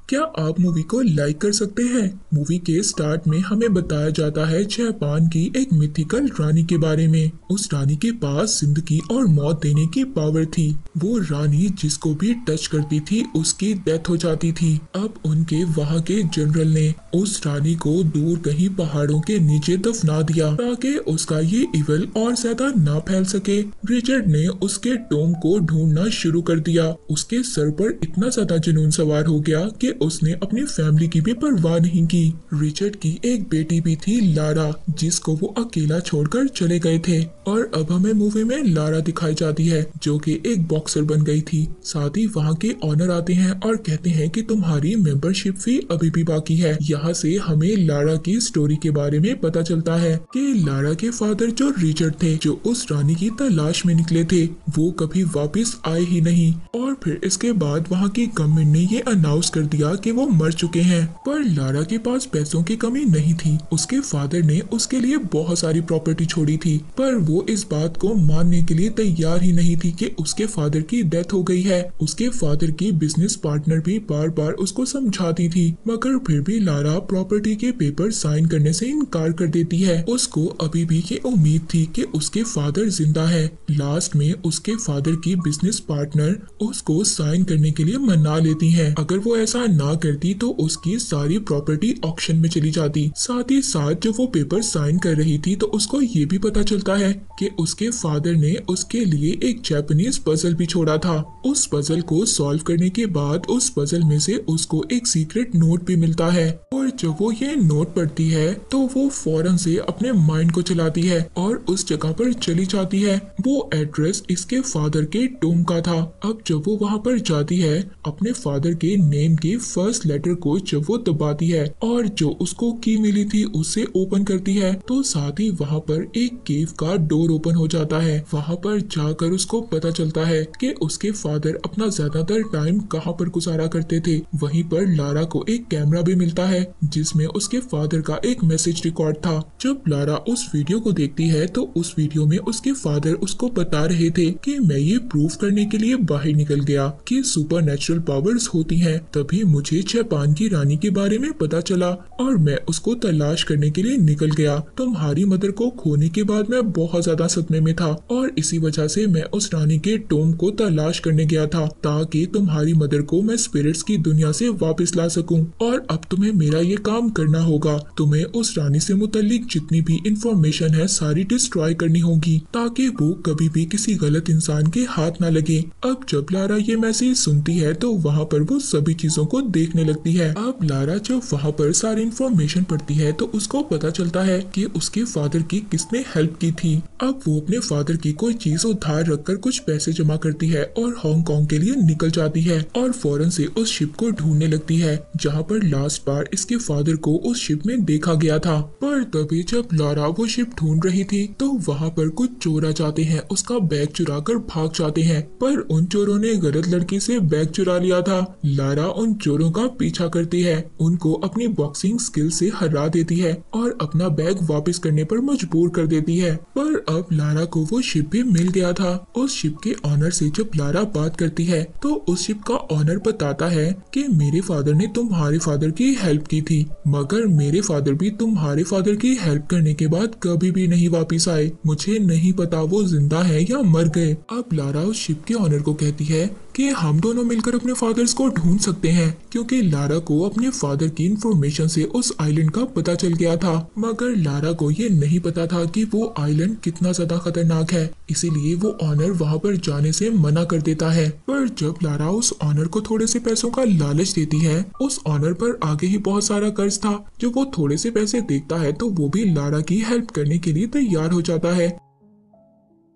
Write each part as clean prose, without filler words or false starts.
क्या आप मूवी को लाइक कर सकते हैं? मूवी के स्टार्ट में हमें बताया जाता है जापान की एक मिथिकल रानी के बारे में। उस रानी के पास जिंदगी और मौत देने की पावर थी। वो रानी जिसको भी टच करती थी उसकी डेथ हो जाती थी। अब उनके वहाँ के जनरल ने उस रानी को दूर कहीं पहाड़ों के नीचे दफना दिया ताकि उसका ये इवल और ज्यादा ना फैल सके। रिचर्ड ने उसके टोम को ढूंढना शुरू कर दिया। उसके सर पर इतना ज्यादा जुनून सवार हो गया कि उसने अपनी फैमिली की भी परवाह नहीं की। रिचर्ड की एक बेटी भी थी लारा, जिसको वो अकेला छोड़कर चले गए थे। और अब हमें मूवी में लारा दिखाई जाती है जो कि एक बॉक्सर बन गई थी। साथ ही वहाँ के ऑनर आते हैं और कहते हैं कि तुम्हारी मेंबरशिप फी अभी भी बाकी है। यहाँ से हमें लारा की स्टोरी के बारे में पता चलता है कि लारा के फादर जो रिचर्ड थे, जो उस रानी की तलाश में निकले थे, वो कभी वापस आए ही नहीं। और फिर इसके बाद वहाँ की गवर्नमेंट ने ये अनाउंस कर दिया कि वो मर चुके हैं। पर लारा के पास पैसों की कमी नहीं थी। उसके फादर ने उसके लिए बहुत सारी प्रॉपर्टी छोड़ी थी, पर वो इस बात को मानने के लिए तैयार ही नहीं थी कि उसके फादर की डेथ हो गई है। उसके फादर की बिजनेस पार्टनर भी बार बार उसको समझाती थी, मगर फिर भी लारा प्रॉपर्टी के पेपर साइन करने से इनकार कर देती है। उसको अभी भी ये उम्मीद थी कि उसके फादर जिंदा है। लास्ट में उसके फादर की बिजनेस पार्टनर उसको साइन करने के लिए मना लेती हैं। अगर वो ऐसा ना करती तो उसकी सारी प्रॉपर्टी ऑक्शन में चली जाती। साथ ही साथ जब वो पेपर साइन कर रही थी तो उसको ये भी पता चलता है कि उसके फादर ने उसके लिए एक जापानीज पजल भी छोड़ा था। उस पजल को सॉल्व करने के बाद उस पजल में से उसको एक सीक्रेट नोट भी मिलता है। और जब वो ये नोट पढ़ती है तो वो फौरन से अपने माइंड को चलाती है और उस जगह पर चली जाती है। वो एड्रेस इसके फादर के टोम का था। अब जब वो वहाँ पर जाती है, अपने फादर के नेम के फर्स्ट लेटर को जब वो दबाती है और जो उसको की मिली थी उससे ओपन करती है, तो साथ ही वहाँ पर एक केव का डोर ओपन हो जाता है। वहाँ पर जाकर उसको पता चलता है कि उसके फादर अपना ज्यादातर टाइम कहाँ पर गुजारा करते थे। वहीं पर लारा को एक कैमरा भी मिलता है जिसमें उसके फादर का एक मैसेज रिकॉर्ड था। जब लारा उस वीडियो को देखती है तो उस वीडियो में उसके फादर उसको बता रहे थे कि मैं ये प्रूफ करने के लिए बाहर निकल गया कि सुपर नेचुरल पावर्स होती हैं, तभी मुझे जापान की रानी के बारे में पता चला और मैं उसको तलाश करने के लिए निकल गया। तुम्हारी मदर को खोने के बाद मैं बहुत ज्यादा सदमे में था और इसी वजह से मैं उस रानी के टोम को तलाश करने गया था ताकि तुम्हारी मदर को मैं स्पिरिट्स की दुनिया से वापस ला सकूं। और अब तुम्हें मेरा ये काम करना होगा। तुम्हें उस रानी से मुतल्लिक जितनी भी इंफॉर्मेशन है सारी डिस्ट्रॉय करनी होगी ताकि वो कभी भी किसी गलत इंसान के हाथ ना लगे। अब जब लारा ये मैसेज सुनती है तो वहाँ पर वो सभी चीजों को देखने लगती है। अब लारा जब वहाँ पर सारी इंफॉर्मेशन पढ़ती है तो उसको पता चलता है कि उसके फादर की किसने हेल्प की थी। अब वो अपने फादर की कोई चीज उधार रखकर कुछ पैसे जमा करती है और हांगकांग के लिए निकल जाती है और फौरन से उस शिप को ढूंढने लगती है जहाँ पर लास्ट बार इसके फादर को उस शिप में देखा गया था। पर तभी जब लारा वो शिप ढूंढ रही थी तो वहाँ पर कुछ चोर आ जाते हैं, उसका बैग चुरा कर भाग जाते हैं। पर उन चोरों ने गलत लड़की से बैग चुरा लिया था। लारा उन चोरों का पीछा करती है, उनको अपनी बॉक्सिंग स्किल से हरा देती है और अपना बैग वापस करने पर मजबूर कर देती है। पर अब लारा को वो शिप भी मिल गया था। उस शिप के ऑनर से जब लारा बात करती है तो उस शिप का ऑनर बताता है कि मेरे फादर ने तुम्हारे फादर की हेल्प की थी, मगर मेरे फादर भी तुम्हारे फादर की हेल्प करने के बाद कभी भी नहीं वापस आए। मुझे नहीं पता वो जिंदा है या मर गए। अब लारा उस शिप के ऑनर को कहती है कि हम दोनों मिलकर अपने फादर्स को ढूंढ सकते हैं, क्योंकि लारा को अपने फादर की इंफॉर्मेशन से उस आइलैंड का पता चल गया था। मगर लारा को ये नहीं पता था कि वो आइलैंड कितना ज्यादा खतरनाक है, इसीलिए वो ऑनर वहाँ पर जाने से मना कर देता है। पर जब लारा उस ऑनर को थोड़े से पैसों का लालच देती है, उस ऑनर पर आगे ही बहुत सारा कर्ज था। जब वो थोड़े से पैसे देखता है तो वो भी लारा की हेल्प करने के लिए तैयार हो जाता है।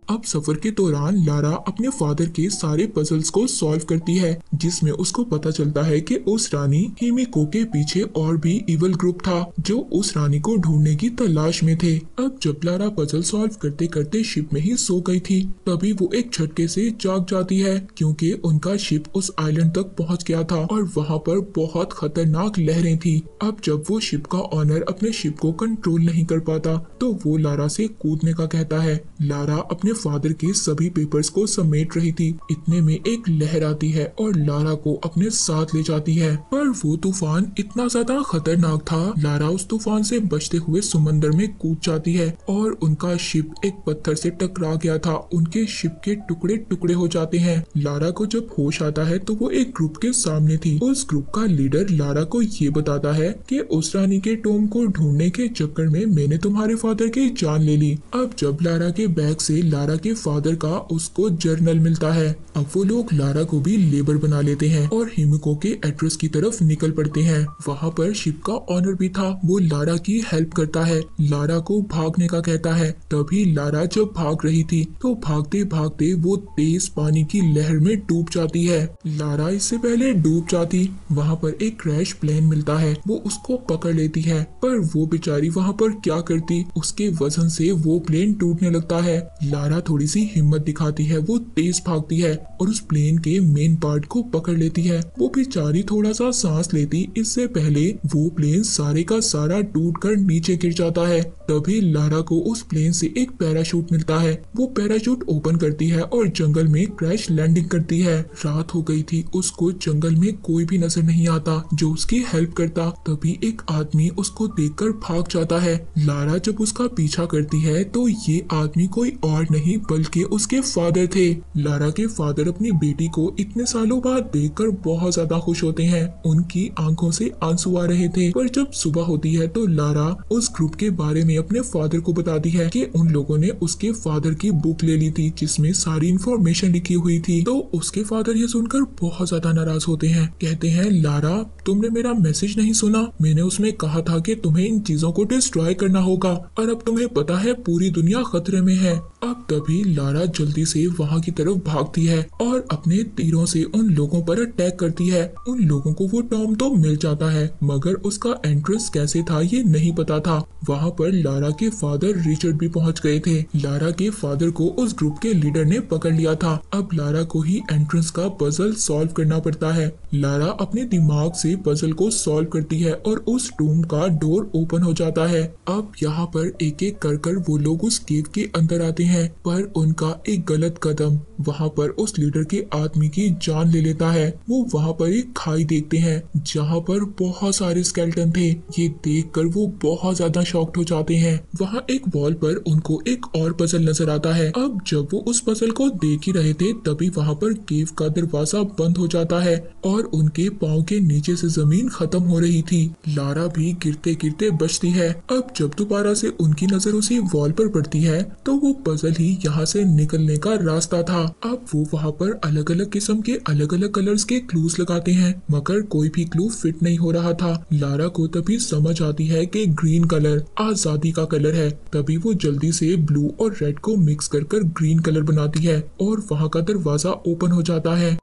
अब सफर के दौरान लारा अपने फादर के सारे पजल्स को सॉल्व करती है, जिसमें उसको पता चलता है कि उस रानी हिमिको के पीछे और भी इवल ग्रुप था जो उस रानी को ढूंढने की तलाश में थे। अब जब लारा पजल सॉल्व करते करते शिप में ही सो गई थी, तभी वो एक झटके से जाग जाती है क्योंकि उनका शिप उस आइलैंड तक पहुंच गया था और वहां पर बहुत खतरनाक लहरें थी। अब जब वो शिप का ऑनर अपने शिप को कंट्रोल नहीं कर पाता तो वो लारा से कूदने का कहता है। लारा अपने फादर के सभी पेपर्स को समेट रही थी। इतने में एक लहर आती है और लारा को अपने साथ ले जाती है, पर वो तूफान इतना ज्यादा खतरनाक था। लारा उस तूफान से बचते हुए समंदर में कूद जाती है और उनका शिप एक पत्थर से टकरा गया था। उनके शिप के टुकड़े टुकड़े हो जाते हैं। लारा को जब होश आता है तो वो एक ग्रुप के सामने थी। उस ग्रुप का लीडर लारा को ये बताता है कि उस रानी के टॉम को ढूंढने के चक्कर में मैंने तुम्हारे फादर की जान ले ली। अब जब लारा के बैग से लारा के फादर का उसको जर्नल मिलता है। अब वो लोग लारा को भी लेबर बना लेते हैं और हिमिको के एड्रेस की तरफ निकल पड़ते हैं। वहाँ पर शिप का ऑनर भी था, वो लारा की हेल्प करता है, लारा को भागने का कहता है। तभी लारा जब भाग रही थी तो भागते भागते वो तेज पानी की लहर में डूब जाती है। लारा इससे पहले डूब जाती, वहाँ पर एक क्रैश प्लेन मिलता है, वो उसको पकड़ लेती है, पर वो बेचारी वहाँ पर क्या करती, उसके वजन से वो प्लेन टूटने लगता है। लारा थोड़ी सी हिम्मत दिखाती है, वो तेज भागती है और उस प्लेन के मेन पार्ट को पकड़ लेती है। वो बेचारी थोड़ा सा सांस लेती, इससे पहले वो प्लेन सारे का सारा टूटकर नीचे गिर जाता है। तभी लारा को उस प्लेन से एक पैराशूट मिलता है, वो पैराशूट ओपन करती है और जंगल में क्रैश लैंडिंग करती है। रात हो गई थी, उसको जंगल में कोई भी नजर नहीं आता जो उसकी हेल्प करता। तभी एक आदमी उसको देखकर भाग जाता है। लारा जब उसका पीछा करती है तो ये आदमी कोई और नहीं बल्कि उसके फादर थे। लारा के फादर अपनी बेटी को इतने सालों बाद देखकर बहुत ज्यादा खुश होते हैं, उनकी आंखों से आंसू आ रहे थे। पर जब सुबह होती है तो लारा उस ग्रुप के बारे में अपने फादर को बताती है कि उन लोगों ने उसके फादर की बुक ले ली थी जिसमें सारी इंफॉर्मेशन लिखी हुई थी। तो उसके फादर ये सुनकर बहुत ज्यादा नाराज होते हैं, कहते हैं लारा तुमने मेरा मैसेज नहीं सुना, मैंने उसमें कहा था कि तुम्हें इन चीजों को डिस्ट्रॉय करना होगा और अब तुम्हें पता है पूरी दुनिया खतरे में है। अब तभी लारा जल्दी से वहाँ की तरफ भागती है और अपने तीरों से उन लोगों पर अटैक करती है। उन लोगों को वो टॉम तो मिल जाता है मगर उसका एंट्रेंस कैसे था ये नहीं पता था। वहाँ पर लारा के फादर रिचर्ड भी पहुँच गए थे। लारा के फादर को उस ग्रुप के लीडर ने पकड़ लिया था। अब लारा को ही एंट्रेंस का पजल सॉल्व करना पड़ता है। लारा अपने दिमाग से पजल को सॉल्व करती है और उस टूम का डोर ओपन हो जाता है। अब यहाँ पर एक एक कर वो लोग उस केव के अंदर आते हैं, पर उनका एक गलत कदम वहाँ पर उस लीडर के आदमी की जान ले लेता है। वो वहाँ पर एक खाई देखते हैं जहाँ पर बहुत सारे स्केलेटन थे। ये देखकर वो बहुत ज्यादा शॉक्ड हो जाते हैं। वहाँ एक वॉल पर उनको एक और पजल नजर आता है। अब जब वो उस पजल को देख ही रहे थे तभी वहाँ पर केव का दरवाजा बंद हो जाता है और उनके पाँव के नीचे से जमीन खत्म हो रही थी। लारा भी गिरते गिरते बचती है। अब जब दोबारा से उनकी नजर उसी वॉल पर पड़ती है तो वो पजल ही यहाँ से निकलने का रास्ता था। अब वो वहाँ पर अलग अलग किस्म के अलग अलग कलर्स के क्लूज लगाते हैं मगर कोई भी क्लू फिट नहीं हो रहा था। लारा को तभी समझ आती है कि ग्रीन कलर आजादी का कलर है। तभी वो जल्दी से ब्लू और रेड को मिक्स कर ग्रीन कलर बनाती है और वहाँ का दरवाजा ओपन हो जाता है।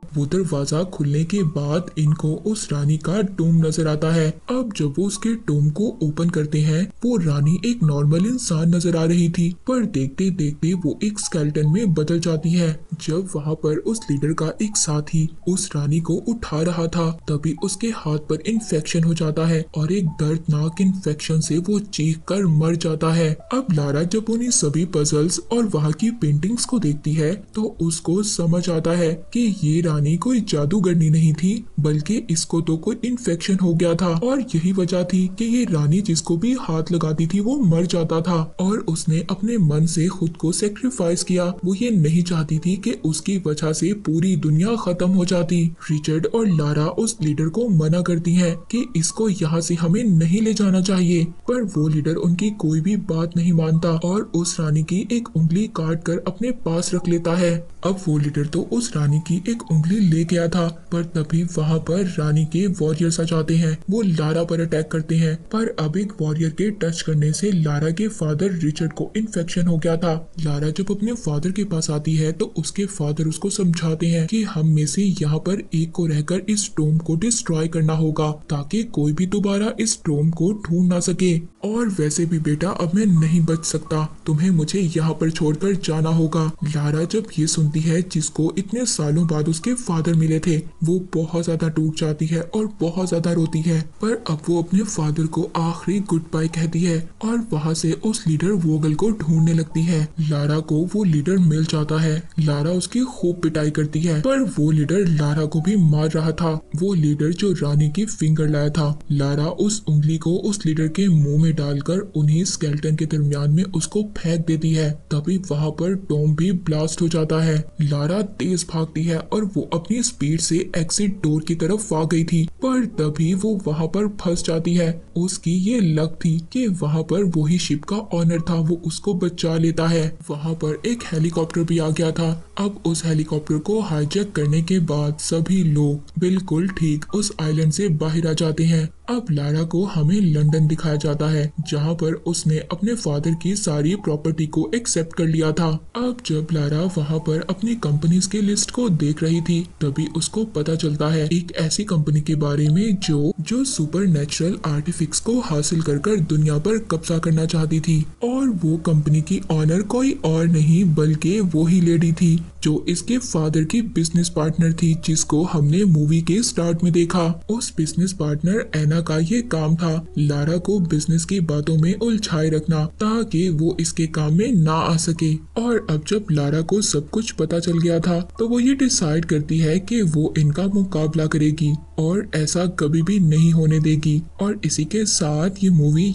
वो दरवाजा खुलने के बाद इनको उस रानी का टूम नजर आता है। अब जब वो उसके टूम को ओपन करते हैं वो रानी एक नॉर्मल इंसान नजर आ रही थी, पर देखते देखते वो एक स्केलेटन में बदल जाती है। जब वहाँ पर उस लीडर का एक साथी उस रानी को उठा रहा था तभी उसके हाथ पर इन्फेक्शन हो जाता है और एक दर्दनाक इन्फेक्शन से वो चीख कर मर जाता है। अब लारा जब उन्हीं सभी पजल्स और वहाँ की पेंटिंग्स को देखती है तो उसको समझ आता है कि ये रानी कोई जादूगरनी नहीं थी बल्कि इसको तो कोई इन्फेक्शन हो गया था और यही वजह थी कि ये रानी जिसको भी हाथ लगाती थी वो मर जाता था और उसने अपने मन से खुद को सेक्रीफाइस किया। वो ये नहीं चाहती थी कि उसकी वजह से पूरी दुनिया खत्म हो जाती। रिचर्ड और लारा उस लीडर को मना करती हैं कि इसको यहाँ से हमें नहीं ले जाना चाहिए, पर वो लीडर उनकी कोई भी बात नहीं मानता और उस रानी की एक उंगली काट कर अपने पास रख लेता है। अब वो लीडर तो उस रानी की एक उंगली ले गया था, पर तभी वहाँ पर रानी के वॉरियर्स आ जाते हैं। वो लारा पर अटैक करते हैं, पर अब एक वॉरियर के टच करने से लारा के फादर रिचर्ड को इन्फेक्शन हो गया था। लारा जब अपने फादर के पास आती है तो उसके फादर उसको समझाते हैं कि हम में से यहाँ पर एक को रहकर इस टोम को डिस्ट्रॉय करना होगा ताकि कोई भी दोबारा इस टोम को ढूंढ ना सके। और वैसे भी बेटा अब मैं नहीं बच सकता, तुम्हें मुझे यहाँ पर छोड़कर जाना होगा। लारा जब ये सुनती है जिसको इतने सालों बाद उसके फादर मिले थे। वो बहुत ज्यादा टूट जाती है और बहुत ज्यादा रोती है, पर अब वो अपने फादर को आखिरी गुड बाय कहती है और वहाँ से उस लीडर वोगल को ढूंढने लगती है। लारा को वो लीडर मिल जाता है। लारा उसकी खूब पिटाई करती है, पर वो लीडर लारा को भी मार रहा था। वो लीडर जो रानी की फिंगर लाया था। लारा उस उंगली को उस लीडर के मुंह में डालकर उन्हीं स्केलेटन के दरमियान में उसको फेंक देती है। तभी वहाँ पर टॉम भी ब्लास्ट हो जाता है। लारा तेज भागती है और वो अपनी स्पीड से एग्जिट डोर की तरफ आ गई थी, पर तभी वो वहाँ पर फंस जाती है। उसकी ये लक थी कि वहाँ पर वही शिप का ऑनर था, वो उसको बचा लेता है। वहाँ पर एक हेलीकॉप्टर भी आ गया था। अब उस हेलीकॉप्टर को हाईजैक करने के बाद सभी लोग बिल्कुल ठीक उस आइलैंड से बाहर आ जाते हैं। अब लारा को हमें लंदन दिखाया जाता है, जहाँ पर उसने अपने फादर की सारी प्रॉपर्टी को एक्सेप्ट कर लिया था। अब जब लारा वहाँ पर अपनी कंपनीज की लिस्ट को देख रही थी, तभी उसको पता चलता है एक ऐसी कंपनी के बारे में जो सुपर नेचुरल आर्टिफिक्स को हासिल कर दुनिया पर कब्जा करना चाहती थी। और वो कंपनी की ऑनर कोई और नहीं बल्कि वो ही लेडी थी जो इसके फादर की बिजनेस पार्टनर थी, जिसको हमने मूवी के स्टार्ट में देखा। उस बिजनेस पार्टनर एना का ये काम था लारा को बिजनेस की बातों में उलझाए रखना, ताकि वो इसके काम में ना आ सके। और अब जब लारा को सब कुछ पता चल गया था, तो वो ये डिसाइड करती है कि वो इनका मुकाबला करेगी और ऐसा कभी भी नहीं होने देगी। और इसी के साथ ये मूवी